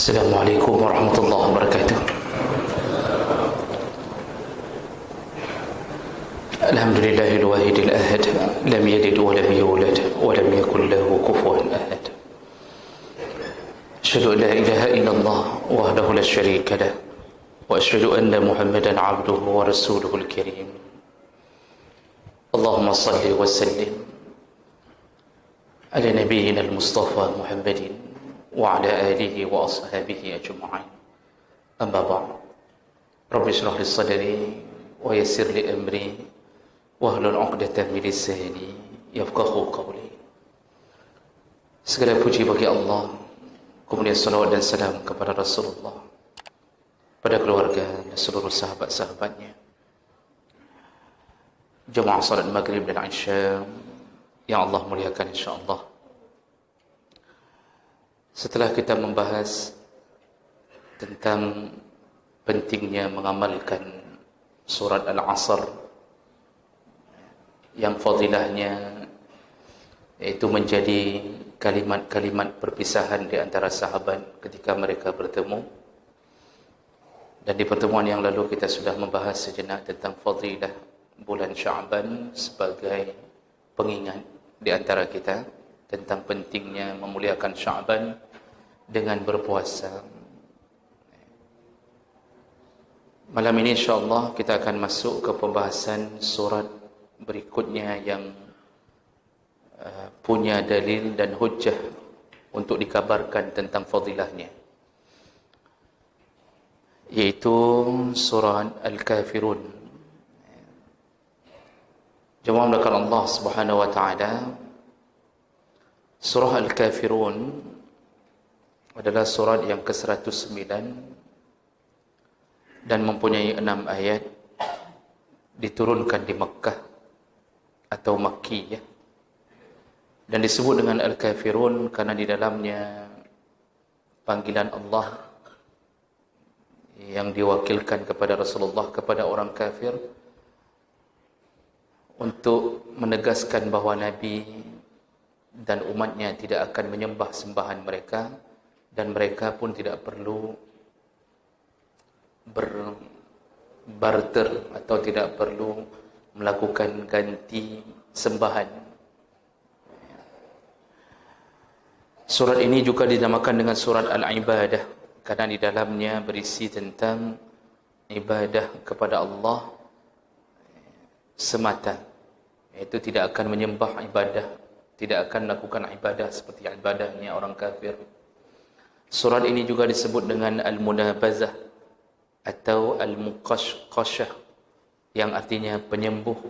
السلام عليكم ورحمة الله وبركاته. الحمد لله الواحد الأحد لم يلد ولم يولد ولم يكن له كفوا أحد. أشهد أن لا إله إلا الله وحده لا شريك له وأشهد أن محمدا عبده ورسوله الكريم. اللهم صل وسلم على نبينا المصطفى محمد وعلى آله وأصحابه أجمعين. أما بعد، رب اشرح لي صدري ويسر لي أمري واحلل عقدة من لساني يفقهوا قولي. Segala puji bagi Allah, kemudian salawat dan salam kepada Rasulullah, pada keluarga dan seluruh sahabat-sahabatnya, jemaah salat maghrib dan isya yang Allah muliakan insyaAllah. Setelah kita membahas tentang pentingnya mengamalkan surat Al-Asr yang fadilahnya yaitu menjadi kalimat-kalimat perpisahan di antara sahabat ketika mereka bertemu, dan di pertemuan yang lalu kita sudah membahas sejenak tentang fadilah bulan Sya'ban sebagai pengingat di antara kita tentang pentingnya memuliakan Sya'ban dengan berpuasa. Malam ini insyaAllah kita akan masuk ke pembahasan surat berikutnya yang punya dalil dan hujjah untuk dikabarkan tentang fadilahnya, yaitu surat Al-Kafirun. Jemaah mulakan Allah Subhanahu wa ta'ala, surah Al-Kafirun adalah surat yang ke-109 dan mempunyai 6 ayat, diturunkan di Makkah atau Makkiyah, dan disebut dengan Al-Kafirun karena di dalamnya panggilan Allah yang diwakilkan kepada Rasulullah kepada orang kafir untuk menegaskan bahawa Nabi dan umatnya tidak akan menyembah sembahan mereka, dan mereka pun tidak perlu berbarter atau tidak perlu melakukan ganti sembahan. Surat ini juga dinamakan dengan surat Al-Ibadah karena di dalamnya berisi tentang ibadah kepada Allah semata, iaitu tidak akan menyembah ibadah, tidak akan melakukan ibadah seperti ibadahnya orang kafir. Surat ini juga disebut dengan Al-Munabazah atau Al-Muqashqashah, yang artinya penyembuh.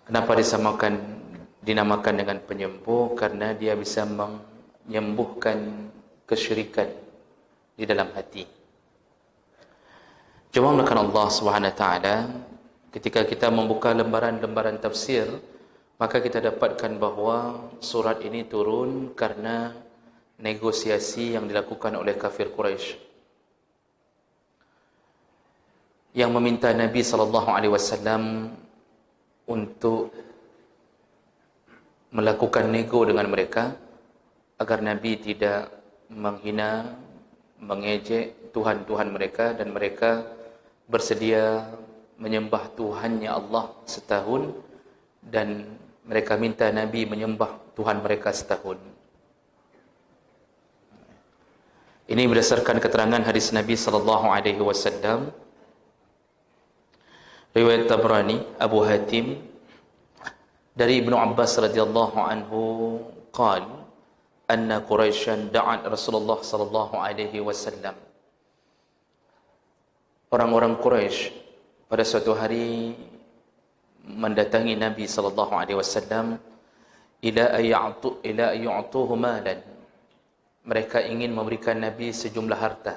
Kenapa dinamakan dengan penyembuh? Karena dia bisa menyembuhkan kesyirikan di dalam hati. Jemaah mulakan Allah Subhanahu wa ta'ala, ketika kita membuka lembaran-lembaran tafsir, maka kita dapatkan bahawa surat ini turun karena negosiasi yang dilakukan oleh kafir Quraisy yang meminta Nabi SAW untuk melakukan nego dengan mereka agar Nabi tidak menghina, mengejek Tuhan-Tuhan mereka, dan mereka bersedia menyembah Tuhannya Allah setahun, dan mereka minta Nabi menyembah Tuhan mereka setahun. Ini berdasarkan keterangan hadis Nabi SAW, riwayat Tabrani, Abu Hatim, dari Ibnu Abbas radhiyallahu anhu qala anna Quraisyan da'at Rasulullah sallallahu alaihi wasallam. Orang-orang Quraisy pada suatu hari mendatangi Nabi sallallahu alaihi wasallam ila ayyu'tuhu malan. Mereka ingin memberikan Nabi sejumlah harta.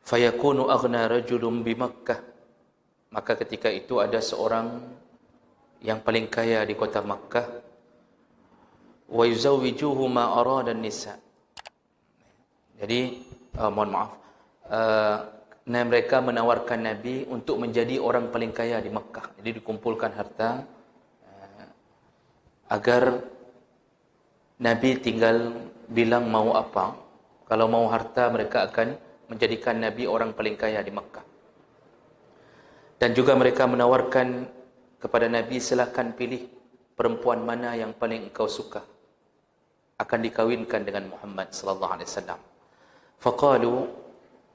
Fayakunu aghna rajulun bi Makkah. Maka ketika itu ada seorang yang paling kaya di kota Makkah, wa yuzawwijuhu ma arada an-nisa. Jadi mohon maaf, mereka menawarkan Nabi untuk menjadi orang paling kaya di Makkah. Jadi dikumpulkan harta agar Nabi tinggal bilang mau apa, Kalau mau harta, mereka akan menjadikan Nabi orang paling kaya di Makkah. Dan juga mereka menawarkan kepada Nabi, silakan pilih perempuan mana yang paling engkau suka, akan dikawinkan dengan Muhammad sallallahu alaihi wasallam. Faqalu,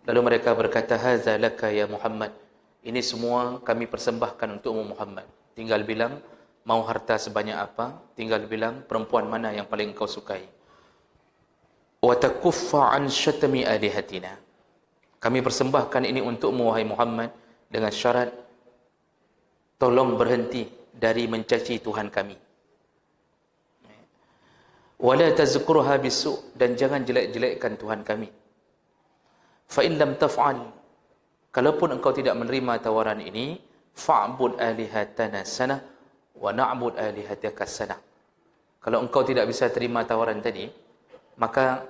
lalu mereka berkata, hadza laka ya Muhammad, ini semua kami persembahkan untukmu Muhammad. Tinggal bilang mau harta sebanyak apa, tinggal bilang perempuan mana yang paling engkau sukai. Wa takuffa an syatmi alihatina, kami persembahkan ini untukmu wahai Muhammad dengan syarat tolong berhenti dari mencaci Tuhan kami. Wala tazkurha bisu, dan jangan jelek-jelekkan Tuhan kami. Fa in lam taf'al, kalaupun engkau tidak menerima tawaran ini, fa'bud alihatana sana wa na'bud alihataka sana. Kalau engkau tidak bisa terima tawaran tadi, maka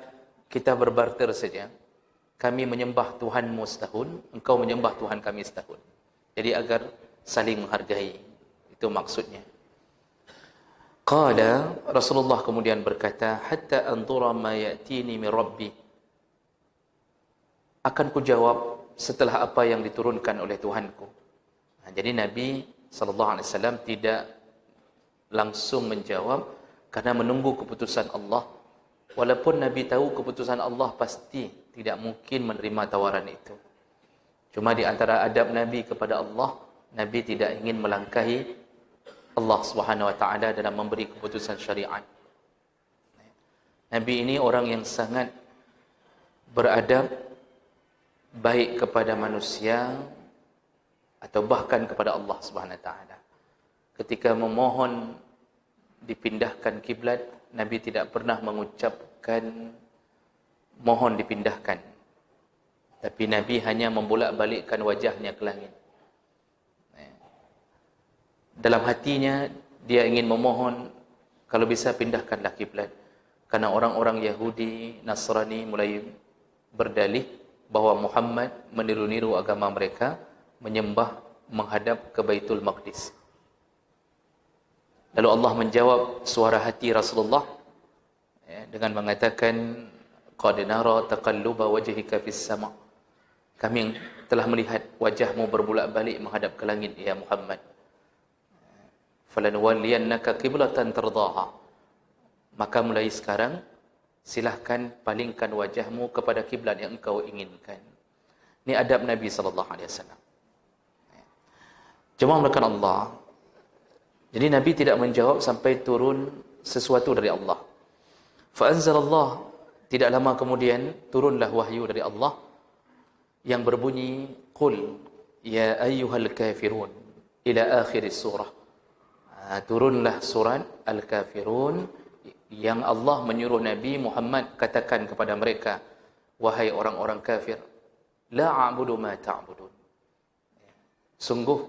kita berbarter saja. Kami menyembah Tuhanmu setahun, engkau menyembah Tuhan kami setahun. Jadi agar saling menghargai. Itu maksudnya. Qala, Rasulullah kemudian berkata, hatta anzura ma ya'tini min rabbi, akan ku jawab setelah apa yang diturunkan oleh Tuhanku. Nah, jadi Nabi SAW tidak langsung menjawab karena menunggu keputusan Allah. Walaupun Nabi tahu keputusan Allah, pasti tidak mungkin menerima tawaran itu. Cuma di antara adab Nabi kepada Allah, Nabi tidak ingin melangkahi Allah Subhanahu wa taala dalam memberi keputusan syariat. Nabi ini orang yang sangat beradab, baik kepada manusia atau bahkan kepada Allah Subhanahu wa taala. Ketika memohon dipindahkan kiblat, Nabi tidak pernah mengucapkan mohon dipindahkan. Tapi Nabi hanya membolak-balikkan wajahnya ke langit. Dalam hatinya dia ingin memohon, kalau bisa pindahkanlah kiblat. Karena orang-orang Yahudi, Nasrani mulai berdalih bahwa Muhammad meniru-niru agama mereka, menyembah menghadap ke Baitul Maqdis. Lalu Allah menjawab suara hati Rasulullah dengan mengatakan, qad nara taqalluba wajhika fis sama', kami telah melihat wajahmu berbolak-balik menghadap ke langit ya Muhammad. Falanwalliyannaka qiblatan tardaha, maka mulai sekarang silahkan palingkan wajahmu kepada kiblat yang engkau inginkan. Ini adab Nabi sallallahu alaihi wasallam. Jemaah melakukan Allah. Jadi Nabi tidak menjawab sampai turun sesuatu dari Allah. Fa anzalallah, tidak lama kemudian turunlah wahyu dari Allah yang berbunyi, qul ya ayyuhal kafirun, ila akhir surah. Turunlah surat Al-Kafirun yang Allah menyuruh Nabi Muhammad katakan kepada mereka, wahai orang-orang kafir, la a'budu ma ta'budun, sungguh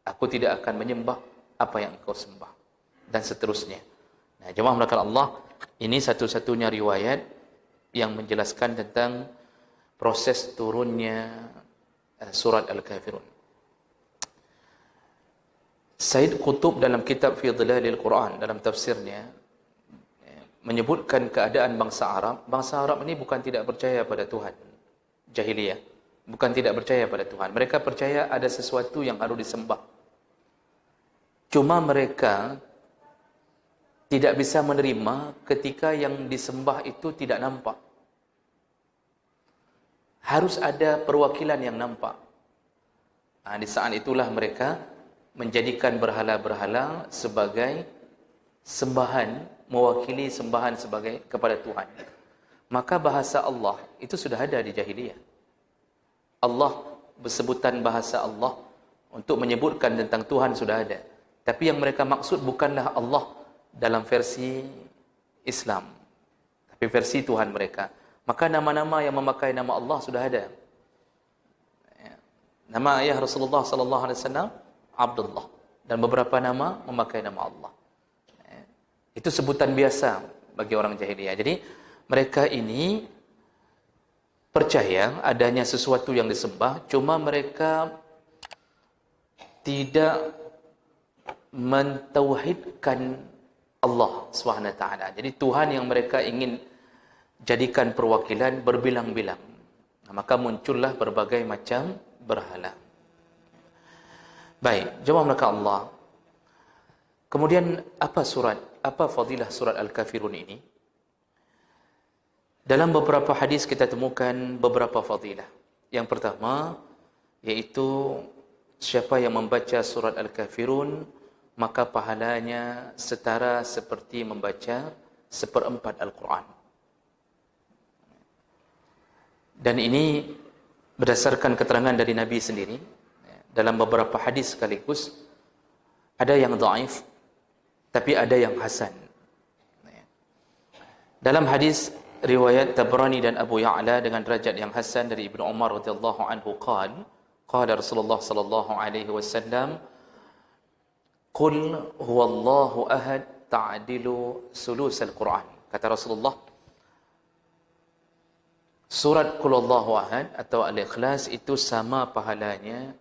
aku tidak akan menyembah apa yang engkau sembah, dan seterusnya. Nah, jemaah melakukan Allah, ini satu-satunya riwayat yang menjelaskan tentang proses turunnya surat Al-Kafirun. Said Qutb dalam kitab Fi Dhilalil Quran, dalam tafsirnya, menyebutkan keadaan bangsa Arab. Bangsa Arab ini bukan tidak percaya pada Tuhan, jahiliyah, bukan tidak percaya pada Tuhan. Mereka percaya ada sesuatu yang harus disembah. Cuma mereka tidak bisa menerima ketika yang disembah itu tidak nampak. Harus ada perwakilan yang nampak. Di saat itulah mereka menjadikan berhala-berhala sebagai sembahan, mewakili sembahan sebagai kepada Tuhan. Maka bahasa Allah itu sudah ada di jahiliyah. Allah, bersebutan bahasa Allah untuk menyebutkan tentang Tuhan sudah ada. Tapi yang mereka maksud bukanlah Allah dalam versi Islam, tapi versi Tuhan mereka. Maka nama-nama yang memakai nama Allah sudah ada. Nama ayah Rasulullah sallallahu alaihi wasallam Abdullah, dan beberapa nama memakai nama Allah. Itu sebutan biasa bagi orang jahiliyah. Jadi mereka ini percaya adanya sesuatu yang disembah, cuma mereka tidak mentauhidkan Allah SWT. Jadi Tuhan yang mereka ingin jadikan perwakilan berbilang-bilang. Maka muncullah berbagai macam berhala. Baik, jemaah Allah. Kemudian apa fadilah surat Al-Kafirun ini? Dalam beberapa hadis kita temukan beberapa fadilah. Yang pertama, yaitu siapa yang membaca surat Al-Kafirun, maka pahalanya setara seperti membaca seperempat Al-Quran. Dan ini berdasarkan keterangan dari Nabi sendiri. Dalam beberapa hadis sekaligus, ada yang dhaif, tapi ada yang hasan. Dalam hadis riwayat Tabrani dan Abu Ya'la dengan derajat yang hasan dari Ibnu Umar radhiyallahu anhu qala Rasulullah sallallahu alaihi wasallam, "Qul huwallahu ahad ta'dilu sulusal Qur'an." Kata Rasulullah, surat Qul huwallahu ahad atau Al-Ikhlas itu sama pahalanya,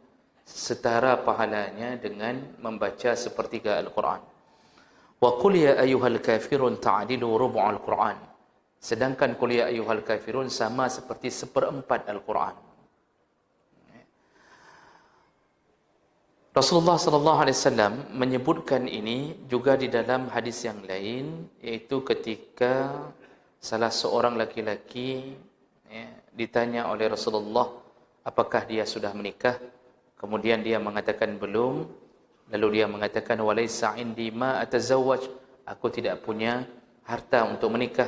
setara pahalanya dengan membaca sepertiga Al-Quran. Wa qul ya ayyuhal kafirun ta'dilu rubu'al Qur'an. Sedangkan qul ya ayyuhal kafirun sama seperti seperempat Al-Quran. Rasulullah sallallahu alaihi wasallam menyebutkan ini juga di dalam hadis yang lain, yaitu ketika salah seorang laki-laki ditanya oleh Rasulullah apakah dia sudah menikah. Kemudian dia mengatakan belum. Lalu dia mengatakan walaysa indi ma atazawwaj, aku tidak punya harta untuk menikah.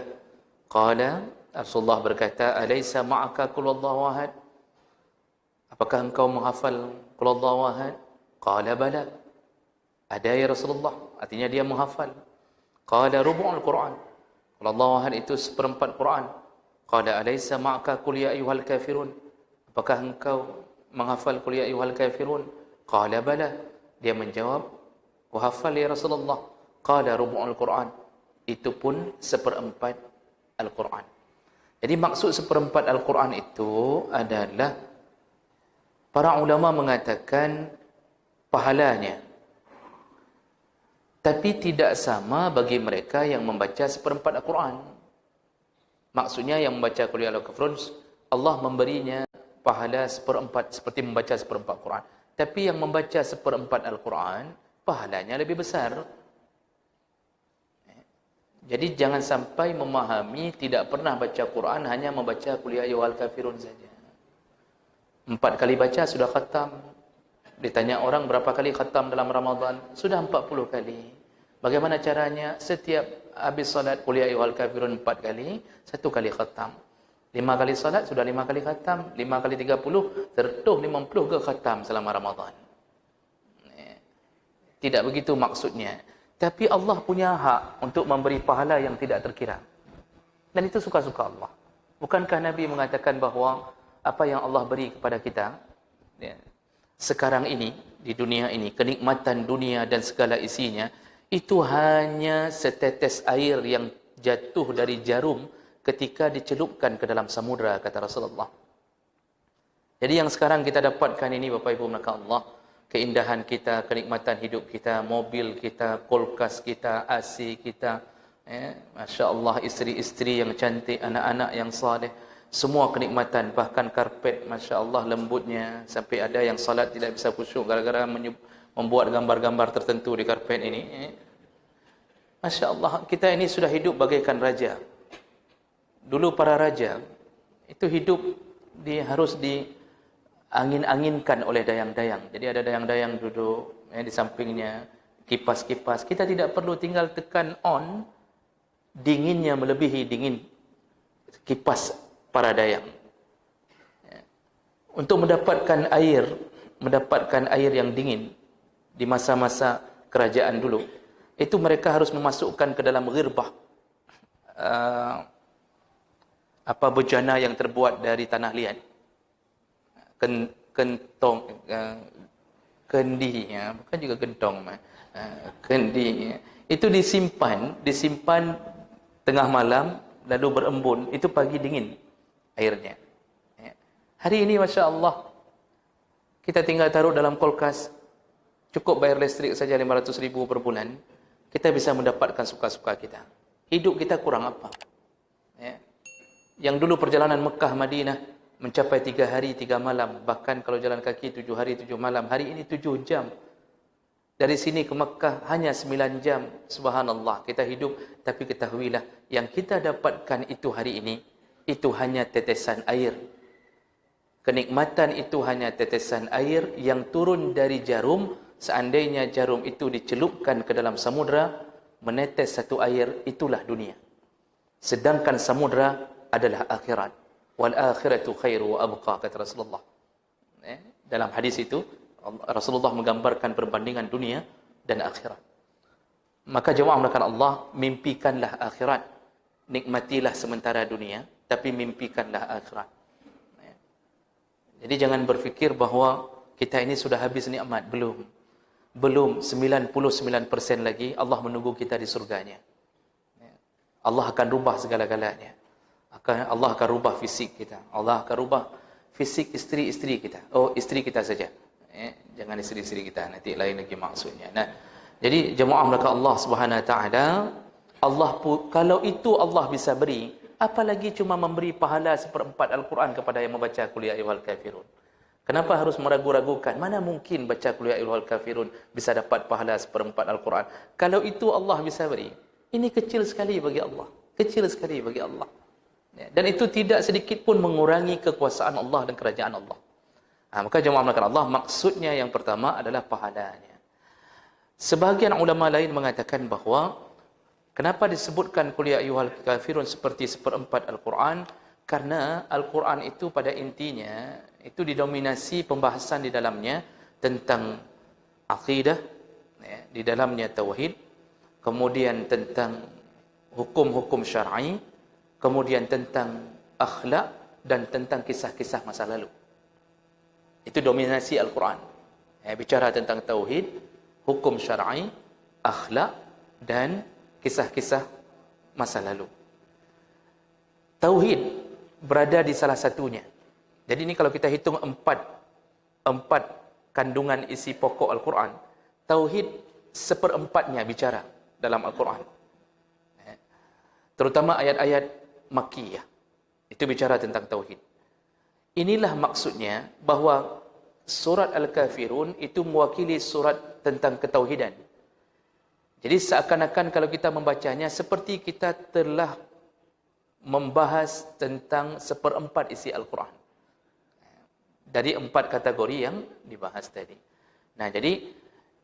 Qala, Rasulullah berkata, alaysa ma'aka qul huwallahu ahad? Apakah engkau menghafal qul huwallahu ahad? Qala bala. Ada ya Rasulullah, artinya dia menghafal. Qala rubu'ul Quran. Qul huwallahu ahad itu seperempat Quran. Qala alaysa ma'aka qul ya ayyuhal kafirun? Apakah engkau menghafal qul ya ayyuhal kafirun? Qala bala. Dia menjawab, ku hafal ya Rasulullah. Qala rubu'ul Quran. Itu pun seperempat Al-Quran. Jadi maksud seperempat Al-Quran itu adalah para ulama mengatakan pahalanya, tapi tidak sama bagi mereka yang membaca seperempat Al-Quran. Maksudnya yang membaca qul ya ayyuhal kafirun, Allah memberinya pahala seperempat seperti membaca seperempat Quran. Tapi yang membaca seperempat Al-Quran, pahalanya lebih besar. Jadi jangan sampai memahami tidak pernah baca Quran, hanya membaca qul ya ayyuhal kafirun saja. 4 kali baca sudah khatam. Ditanya orang berapa kali khatam dalam Ramadan? Sudah 40 kali. Bagaimana caranya? Setiap habis salat qul ya ayyuhal kafirun 4 kali, 1 kali khatam. 5 kali salat sudah 5 kali khatam. 5 kali 30, tertuh 50 ke khatam selama Ramadan. Tidak begitu maksudnya. Tapi Allah punya hak untuk memberi pahala yang tidak terkira. Dan itu suka-suka Allah. Bukankah Nabi mengatakan bahawa apa yang Allah beri kepada kita sekarang ini, di dunia ini, kenikmatan dunia dan segala isinya, itu hanya setetes air yang jatuh dari jarum ketika dicelupkan ke dalam samudra, kata Rasulullah. Jadi yang sekarang kita dapatkan ini, Bapak Ibu melakukan Allah, keindahan kita, kenikmatan hidup kita, mobil kita, kulkas kita, AC kita, Masya Allah, isteri-isteri yang cantik, anak-anak yang saleh, semua kenikmatan, bahkan karpet, Masya Allah, lembutnya, sampai ada yang salat tidak bisa khusyuk gara-gara membuat gambar-gambar tertentu di karpet ini. Masya Allah, kita ini sudah hidup bagaikan raja. Dulu para raja itu hidup harus diangin-anginkan oleh dayang-dayang. Jadi ada dayang-dayang duduk di sampingnya, kipas-kipas. Kita tidak perlu tinggal tekan on, dinginnya melebihi dingin kipas para dayang. Untuk mendapatkan air yang dingin di masa-masa kerajaan dulu, itu mereka harus memasukkan ke dalam ghirbah, bejana yang terbuat dari tanah liat, kentong, kendi, bukan juga gentong, kendi, itu disimpan tengah malam, lalu berembun, itu pagi dingin airnya. Hari ini Masya Allah, kita tinggal taruh dalam kulkas, cukup bayar listrik saja 500.000 per bulan, kita bisa mendapatkan suka-suka kita. Hidup kita kurang apa? Yang dulu perjalanan Mekah Madinah mencapai 3 hari 3 malam, bahkan kalau jalan kaki 7 hari 7 malam, hari ini 7 jam. Dari sini ke Mekah hanya 9 jam. Subhanallah, kita hidup, tapi ketahuilah yang kita dapatkan itu hari ini, itu hanya tetesan air. Kenikmatan itu hanya tetesan air yang turun dari jarum. Seandainya jarum itu dicelupkan ke dalam samudra, menetes satu air, itulah dunia. Sedangkan samudra adalah akhirat. Wal akhiratu khairu wa abqa, kata Rasulullah. Dalam hadis itu Rasulullah menggambarkan perbandingan dunia dan akhirat. Maka jemaah melakukan Allah, mimpikanlah akhirat. Nikmatilah sementara dunia, tapi mimpikanlah akhirat. Jadi jangan berfikir bahawa kita ini sudah habis nikmat. Belum. Belum 99% lagi Allah menunggu kita di surganya. Allah akan rubah segala-galanya. Allah akan rubah fisik kita. Allah akan rubah fisik isteri-isteri kita. Oh, isteri kita saja. Jangan isteri-isteri kita, nanti lain lagi maksudnya. Nah, jadi jemaah melakukan Allah Subhanahu Wa Taala, kalau itu Allah bisa beri, apalagi cuma memberi pahala 1/4 Al-Quran kepada yang membaca Qul Ya Ayyuhal Kafirun. Kenapa harus meragu-ragukan? Mana mungkin baca Qul Ya Ayyuhal Kafirun bisa dapat pahala 1/4 Al-Quran? Kalau itu Allah bisa beri, ini kecil sekali bagi Allah. Kecil sekali bagi Allah. Dan itu tidak sedikit pun mengurangi kekuasaan Allah dan kerajaan Allah. Maka jemaah melakukan Allah, maksudnya yang pertama adalah pahalanya. Sebahagian ulama lain mengatakan bahawa kenapa disebutkan Qul Ya Ayyuhal Kafirun seperti 1/4 Al-Quran? Karena Al-Quran itu pada intinya itu didominasi pembahasan di dalamnya tentang akidah, di dalamnya tauhid, kemudian tentang hukum-hukum syar'i, kemudian tentang akhlak dan tentang kisah-kisah masa lalu. Itu dominasi Al-Quran. Bicara tentang tauhid, hukum syar'i, akhlak dan kisah-kisah masa lalu. Tauhid berada di salah satunya. Jadi ini kalau kita hitung empat kandungan isi pokok Al-Quran, tauhid 1/4-nya bicara dalam Al-Quran. Terutama ayat-ayat Makkiyah. Itu bicara tentang tauhid. Inilah maksudnya bahawa surat Al-Kafirun itu mewakili surat tentang ketauhidan. Jadi seakan-akan kalau kita membacanya seperti kita telah membahas tentang 1/4 isi Al-Quran. Dari 4 kategori yang dibahas tadi. Nah, jadi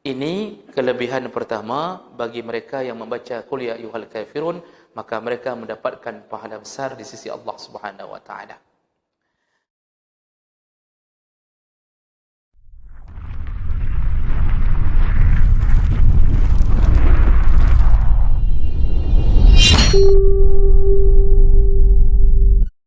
ini kelebihan pertama bagi mereka yang membaca Qul Ya Ayyuhal Kafirun, maka mereka mendapatkan pahala besar di sisi Allah Subhanahu Wa Taala.